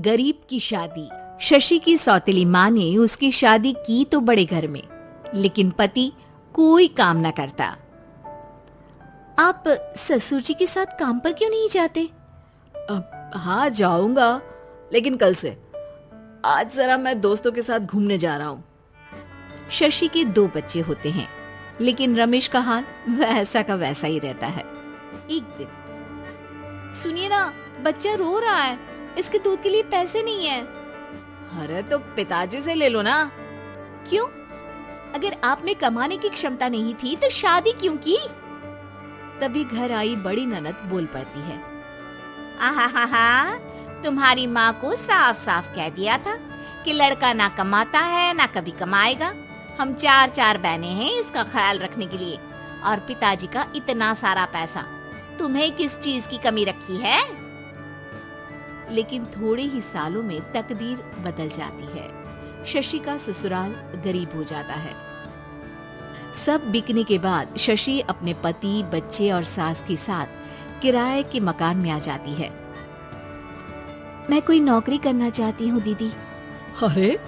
गरीब की शादी। शशि की सौतेली माँ ने उसकी शादी की तो बड़े घर में, लेकिन पति कोई काम न करता। आप ससुर जी के साथ काम पर क्यों नहीं जाते? हाँ जाऊंगा, लेकिन कल से। आज जरा मैं दोस्तों के साथ घूमने जा रहा हूँ। शशि के 2 बच्चे होते हैं, लेकिन रमेश का हाल वैसा का वैसा ही रहता है। एक दिन, सुनिए ना, बच्चा रो रहा है, इसके दूध के लिए पैसे नहीं है। अरे तो पिताजी से ले लो ना। क्यों? अगर आप में कमाने की क्षमता नहीं थी तो शादी क्यों की? तभी घर आई बड़ी ननद बोल पड़ती है, आहा, तुम्हारी माँ को साफ साफ कह दिया था कि लड़का ना कमाता है ना कभी कमाएगा। हम 4 बहनें हैं इसका ख्याल रखने के लिए, और पिताजी का इतना सारा पैसा, तुम्हें किस चीज की कमी रखी है? लेकिन थोड़े ही सालों में तकदीर बदल जाती है। शशि का ससुराल गरीब हो जाता है। सब बिकने के बाद शशि अपने पति, बच्चे और सास के साथ किराए के मकान में आ जाती है। मैं कोई नौकरी करना चाहती हूँ दीदी। अरे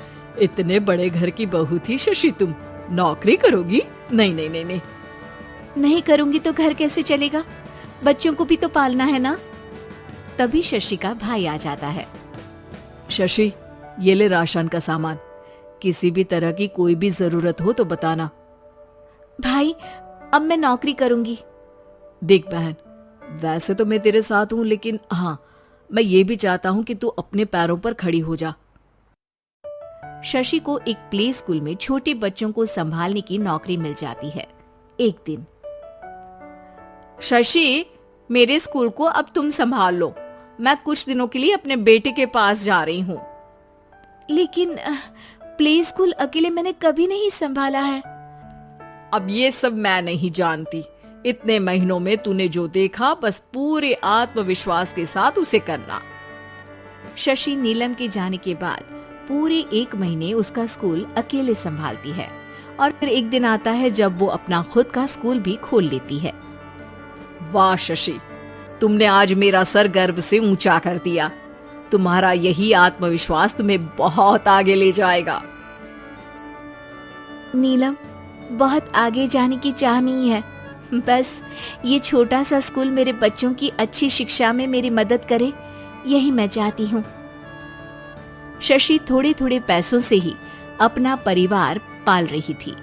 इतने बड़े घर की बहू थी शशि, तुम नौकरी करोगी? नहीं नहीं नहीं नहीं। नहीं करूंगी तो घर कैसे चलेगा? बच्चों को भी तो पालना है ना। तभी शशि का भाई आ जाता है। शशि, ये ले राशन का सामान, किसी भी तरह की कोई भी जरूरत हो तो बताना। भाई, अब मैं नौकरी करूंगी। देख बहन, वैसे तो मैं तेरे साथ हूं, लेकिन हाँ, मैं ये भी चाहता हूं कि तू अपने पैरों पर खड़ी हो जा। शशि को एक प्ले स्कूल में छोटे बच्चों को संभालने की नौकरी मिल जाती है। एक दिन, शशि, मेरे स्कूल को अब तुम संभाल लो, मैं कुछ दिनों के लिए अपने बेटे के पास जा रही हूँ। लेकिन प्ले स्कूल अकेले मैंने कभी नहीं संभाला है। अब ये सब मैं नहीं जानती। इतने महीनों में तूने जो देखा, बस पूरे आत्मविश्वास के साथ उसे करना। शशि नीलम के जाने के बाद पूरे 1 महीने उसका स्कूल अकेले संभालती है, और फिर एक दिन आता है जब वो अपना खुद का स्कूल भी खोल लेती है। वाह शशि, तुमने आज मेरा सर गर्व से ऊंचा कर दिया। तुम्हारा यही आत्मविश्वास तुम्हें बहुत आगे ले जाएगा। नीलम, बहुत आगे जाने की चाह नहीं है, बस ये छोटा सा स्कूल मेरे बच्चों की अच्छी शिक्षा में मेरी मदद करे, यही मैं चाहती हूँ। शशि थोड़े थोड़े पैसों से ही अपना परिवार पाल रही थी।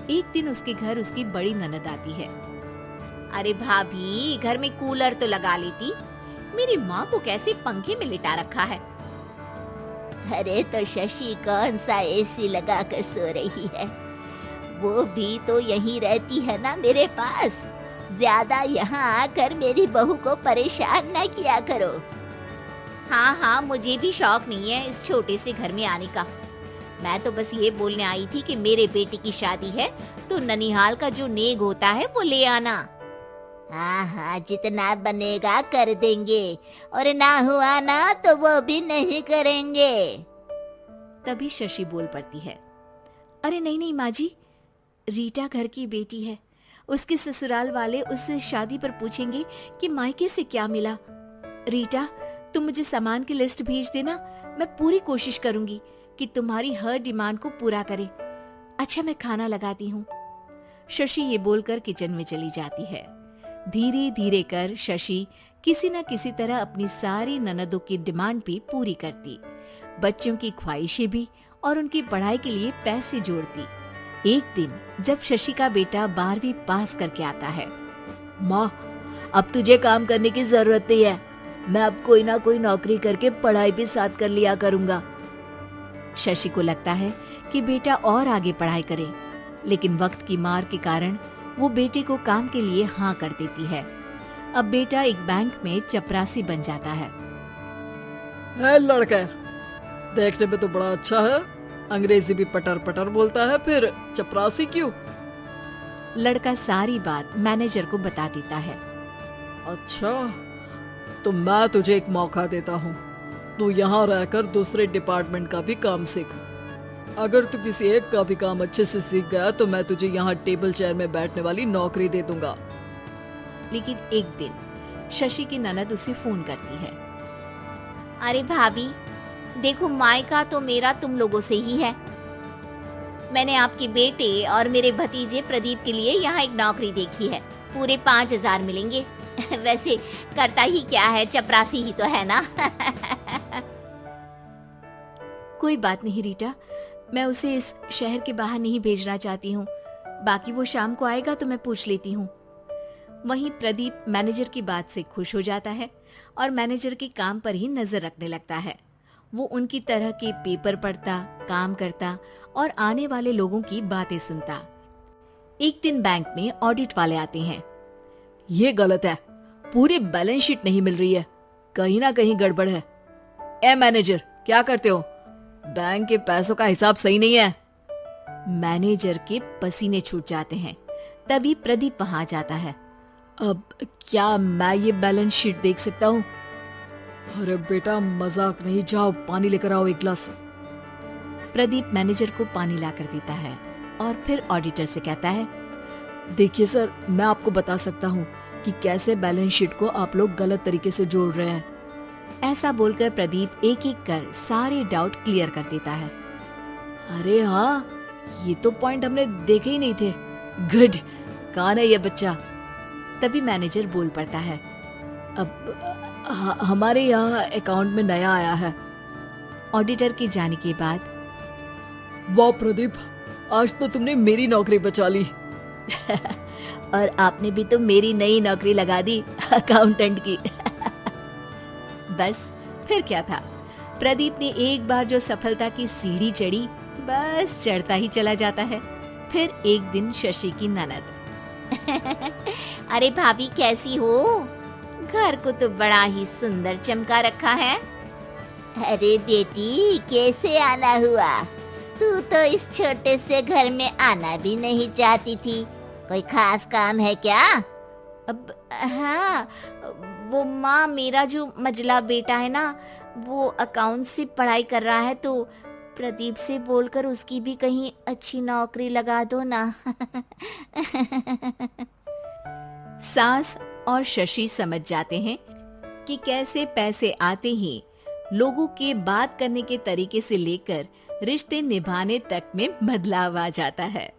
एक दिन उसके घर उसकी बड़ी ननद आती है। अरे भाभी, घर में कूलर तो लगा लेती, मेरी माँ को कैसे पंखे में लिटा रखा है। अरे तो शशि कौन सा एसी लगा कर सो रही है, वो भी तो यहीं रहती है ना मेरे पास। ज्यादा यहाँ आकर मेरी बहू को परेशान न किया करो। हाँ, मुझे भी शौक नहीं है इस छोटे से घर में आने का। मैं तो बस ये बोलने आई थी कि मेरे बेटे की शादी है तो ननिहाल का जो नेग होता है वो ले आना। हाँ, जितना बनेगा कर देंगे, और ना हुआ ना तो वो भी नहीं करेंगे। तभी शशि बोल पड़ती है, अरे नहीं माँ जी, रीटा घर की बेटी है, उसके ससुराल वाले उससे शादी पर पूछेंगे कि मायके से क्या मिला। रीटा, तुम मुझे सामान की लिस्ट भेज देना, मैं पूरी कोशिश करूंगी कि तुम्हारी हर डिमांड को पूरा करे। अच्छा, मैं खाना लगाती हूँ। शशि ये बोलकर किचन में चली जाती है। धीरे धीरे कर शशि किसी न किसी तरह अपनी सारी ननदों की डिमांड भी पूरी करती, बच्चों की ख्वाहिशें भी, और उनकी पढ़ाई के लिए पैसे जोड़ती। एक दिन जब शशि का बेटा 12वीं पास करके आता है, माँ, अब तुझे काम करने की जरूरत नहीं है, मैं अब कोई ना कोई नौकरी करके पढ़ाई भी साथ कर लिया करूंगा। शशि को लगता है कि बेटा और आगे पढ़ाई करे, लेकिन वक्त की मार के कारण वो बेटे को काम के लिए हाँ कर देती है। अब बेटा एक बैंक में चपरासी बन जाता है। लड़का देखने में तो बड़ा अच्छा है, अंग्रेजी भी पटर पटर बोलता है, फिर चपरासी क्यों? लड़का सारी बात मैनेजर को बता देता है। अच्छा, तो मैं तुझे एक मौका देता हूँ, तू यहाँ रहकर दूसरे डिपार्टमेंट का भी काम सीख। अगर तू किसी एक का भी काम अच्छे से सीख गया तो मैं तुझे यहाँ टेबल चेयर में बैठने वाली नौकरी दे दूंगा। लेकिन एक दिन शशि की ननद उसे फोन करती है। अरे भाभी, देखो मायका तो मेरा तुम लोगों से ही है। मैंने आपके बेटे और मेरे भतीजे प्रदीप के लिए यहाँ एक नौकरी देखी है, पूरे 5,000 मिलेंगे। वैसे करता ही क्या है, चपरासी ही तो है ना। कोई बात नहीं रीटा, मैं उसे इस शहर के बाहर नहीं भेजना चाहती हूँ। बाकी वो शाम को आएगा तो मैं पूछ लेती हूँ। वहीं प्रदीप मैनेजर की बात से खुश हो जाता है और मैनेजर के काम पर ही नजर रखने लगता है। वो उनकी तरह के पेपर पढ़ता, काम करता और आने वाले लोगों की बातें सुनता। एक दिन बैंक में ऑडिट वाले आते हैं। ये गलत है, पूरी बैलेंस शीट नहीं मिल रही है, कहीं ना कहीं गड़बड़ है। ए मैनेजर, क्या करते हो? बैंक के पैसों का हिसाब सही नहीं है। मैनेजर के पसीने छूट जाते हैं। तभी प्रदीप वहां जाता है। अब क्या मैं ये बैलेंस शीट देख सकता हूँ? अरे बेटा मजाक नहीं, जाओ पानी लेकर आओ एक गिलास। प्रदीप मैनेजर को पानी लाकर देता है और फिर ऑडिटर से कहता है, देखिए सर, मैं आपको बता सकता हूँ कि कैसे बैलेंस शीट को आप लोग गलत तरीके से जोड़ रहे हैं। ऐसा बोलकर प्रदीप एक एक कर सारे डाउट क्लियर कर देता है। अरे हाँ, ये तो पॉइंट हमने देखे ही नहीं थे। गुड, कौन है ये बच्चा? तभी मैनेजर बोल पड़ता है, अब हमारे यहाँ अकाउंट में नया आया है। ऑडिटर के जाने के बाद, वाह प्रदीप, आज तो तुमने मेरी नौकरी बचा ली। और आपने भी तो मेरी नई नौकरी लगा दी, अकाउंटेंट की। बस फिर क्या था, प्रदीप ने एक बार जो सफलता की सीढ़ी चढ़ी, बस चढ़ता ही चला जाता है। फिर एक दिन शशि की ननद, अरे भाभी कैसी हो? घर को तो बड़ा ही सुंदर चमका रखा है। अरे बेटी, कैसे आना हुआ? तू तो इस छोटे से घर में आना भी नहीं चाहती थी, कोई खास काम है क्या? अब हाँ, वो माँ, मेरा जो मजला बेटा है ना, वो अकाउंट से पढ़ाई कर रहा है, तो प्रदीप से बोलकर उसकी भी कहीं अच्छी नौकरी लगा दो ना। सास और शशि समझ जाते हैं कि कैसे पैसे आते ही लोगों के बात करने के तरीके से लेकर रिश्ते निभाने तक में बदलाव आ जाता है।